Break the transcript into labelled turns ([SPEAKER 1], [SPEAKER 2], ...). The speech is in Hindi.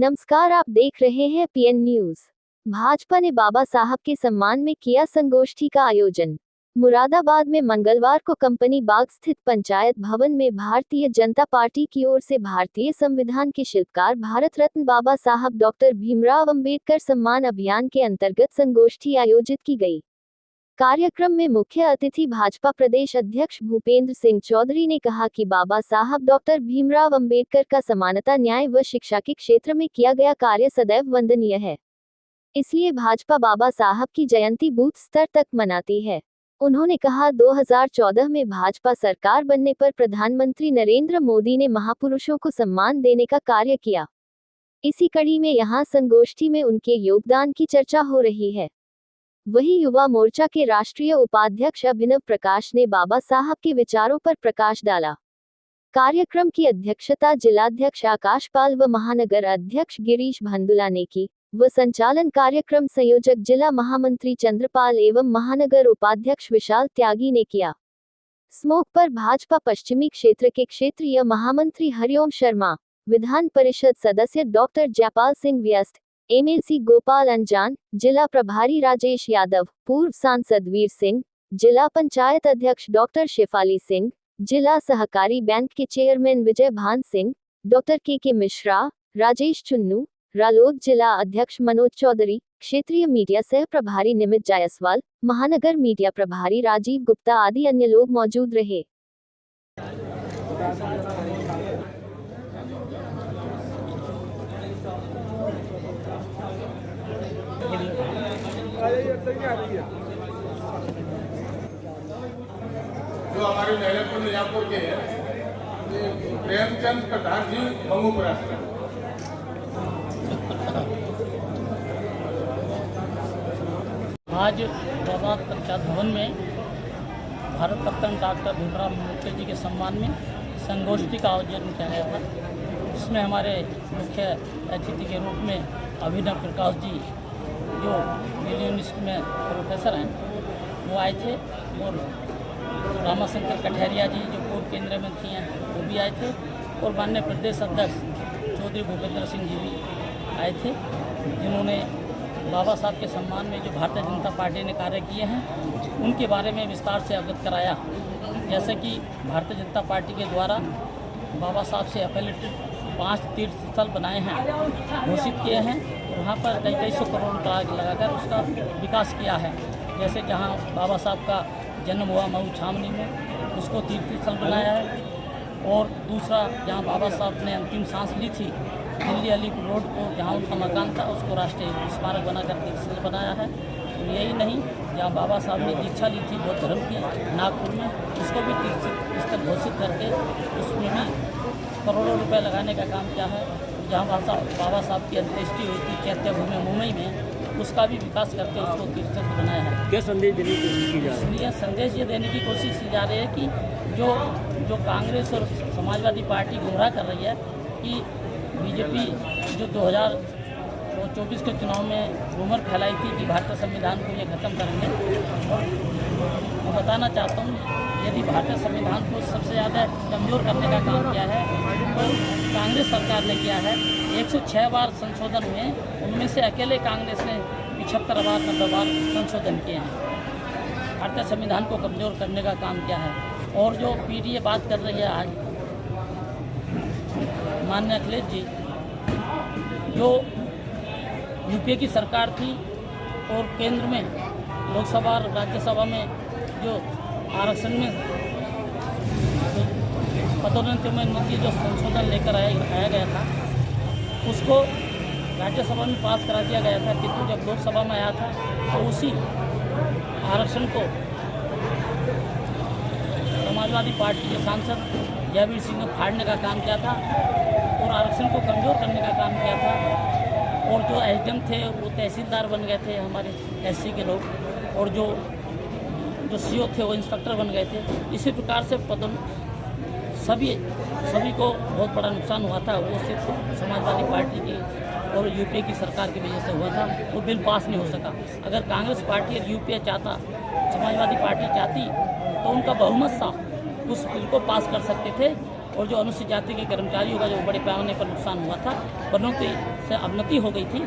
[SPEAKER 1] नमस्कार, आप देख रहे हैं पीएन न्यूज। भाजपा ने बाबा साहब के सम्मान में किया संगोष्ठी का आयोजन। मुरादाबाद में मंगलवार को कंपनी बाग स्थित पंचायत भवन में भारतीय जनता पार्टी की ओर से भारतीय संविधान के शिल्पकार भारत रत्न बाबा साहब डॉक्टर भीमराव अंबेडकर सम्मान अभियान के अंतर्गत संगोष्ठी आयोजित की गई। कार्यक्रम में मुख्य अतिथि भाजपा प्रदेश अध्यक्ष भूपेंद्र सिंह चौधरी ने कहा कि बाबा साहब डॉक्टर भीमराव अंबेडकर का समानता, न्याय व शिक्षा के क्षेत्र में किया गया कार्य सदैव वंदनीय है। इसलिए भाजपा बाबा साहब की जयंती बूथ स्तर तक मनाती है। उन्होंने कहा, 2014 में भाजपा सरकार बनने पर प्रधानमंत्री नरेंद्र मोदी ने महापुरुषों को सम्मान देने का कार्य किया। इसी कड़ी में यहाँ संगोष्ठी में उनके योगदान की चर्चा हो रही है। वहीं युवा मोर्चा के राष्ट्रीय उपाध्यक्ष अभिनव प्रकाश ने बाबा साहब के विचारों पर प्रकाश डाला। कार्यक्रम की अध्यक्षता जिलाध्यक्ष आकाश पाल व महानगर अध्यक्ष गिरीश भंदुला ने की व संचालन कार्यक्रम संयोजक जिला महामंत्री चंद्रपाल एवं महानगर उपाध्यक्ष विशाल त्यागी ने किया। स्मोक पर भाजपा पश्चिमी क्षेत्र के क्षेत्रीय महामंत्री हरिओम शर्मा, विधान परिषद सदस्य डॉक्टर जयपाल सिंह व्यस्त, एमएलसी गोपाल अंजान, जिला प्रभारी राजेश यादव, पूर्व सांसद वीर सिंह, जिला पंचायत अध्यक्ष डॉक्टर शेफाली सिंह, जिला सहकारी बैंक के चेयरमैन विजय भान सिंह, डॉक्टर के मिश्रा, राजेश चुन्नू, रालोद जिला अध्यक्ष मनोज चौधरी, क्षेत्रीय मीडिया सह प्रभारी निमित जायसवाल, महानगर मीडिया प्रभारी राजीव गुप्ता आदि अन्य लोग मौजूद रहे।
[SPEAKER 2] जो हमारे नहरपुर मियापुर के प्रेमचंद कटार जी मंगूपुरा से।
[SPEAKER 3] आज मुरादाबाद पंचायत भवन में भारत रत्न डॉक्टर भीमराव अम्बेडकर जी के सम्मान में संगोष्ठी का आयोजन किया गया था। इसमें हमारे मुख्य अतिथि के रूप में अभिनव प्रकाश जी, जो मिलियनिस्ट में प्रोफेसर हैं, वो आए थे, और रामाशंकर कठेरिया जी, जो पूर्व केंद्रीय मंत्री हैं, वो भी आए थे, और माननीय प्रदेश अध्यक्ष चौधरी भूपेंद्र सिंह जी भी आए थे, जिन्होंने बाबा साहब के सम्मान में जो भारतीय जनता पार्टी ने कार्य किए हैं उनके बारे में विस्तार से अवगत कराया। जैसे कि भारतीय जनता पार्टी के द्वारा बाबा साहब से एफिलिएटेड 5 तीर्थ स्थल बनाए हैं, घोषित किए हैं, और वहाँ पर कई सौ करोड़ रुपये लगाकर उसका विकास किया है। जैसे जहाँ बाबा साहब का जन्म हुआ मऊ छावनी में, उसको तीर्थ स्थल बनाया है, और दूसरा जहाँ बाबा साहब ने अंतिम सांस ली थी, दिल्ली अलीपुर रोड को, जहाँ उनका मकान था, उसको राष्ट्रीय स्मारक बनाकर तीर्थ स्थल बनाया है। और यही नहीं, जहाँ बाबा साहब ने दीक्षा ली थी बौद्ध धर्म की नागपुर में, उसको भी तीर्थ स्थल घोषित करके उसमें भी करोड़ों रुपए लगाने का काम किया है। जहाँ बाबा साहब की अंत्येष्टि हुई थी चैत्यभूमि मुंबई में, उसका भी विकास करके उसको तीर्थ बनाया है।
[SPEAKER 4] क्या संदेश देने की कोशिश की जा रही है?
[SPEAKER 3] इसलिए संदेश ये देने की कोशिश की जा रही है कि जो कांग्रेस और समाजवादी पार्टी गुमराह कर रही है कि बीजेपी जो 2024 के चुनाव में रूमर फैलाई थी कि भारतीय संविधान को ये खत्म करेंगे, और मैं बताना चाहता हूँ, यदि भारतीय संविधान को सबसे ज़्यादा कमज़ोर करने का काम किया है तो कांग्रेस सरकार ने किया है। 106 बार संशोधन हुए, उनमें से अकेले कांग्रेस ने 75 बार 90 बार संशोधन किए हैं। भारतीय संविधान को कमज़ोर करने का काम किया है। और जो पीढ़ी ये बात कर रही है आज माननीय अखिलेश जी, जो यूपीए की सरकार थी और केंद्र में लोकसभा और राज्यसभा में जो आरक्षण में पदोन्नति में जो संशोधन लेकर आया गया था, उसको राज्यसभा में पास करा दिया गया था, किंतु जब लोकसभा में आया था तो उसी आरक्षण को समाजवादी पार्टी के सांसद जयवीर सिंह ने फाड़ने का काम किया था और आरक्षण को कमज़ोर करने का काम किया था। और जो एसडीएम थे वो तहसीलदार बन गए थे, हमारे एससी के लोग, और जो सीओ थे वो इंस्पेक्टर बन गए थे। इसी प्रकार से सभी को बहुत बड़ा नुकसान हुआ था। वो सिर्फ समाजवादी पार्टी की और यूपीए की सरकार की वजह से हुआ था। वो बिल पास नहीं हो सका। अगर कांग्रेस पार्टी और यूपीए चाहता, समाजवादी पार्टी चाहती, तो उनका बहुमत था, उस बिल को पास कर सकते थे। और जो अनुसूचित जाति के कर्मचारियों का जो बड़े पैमाने पर नुकसान हुआ था, पदोन्नति से अवनति हो गई थी।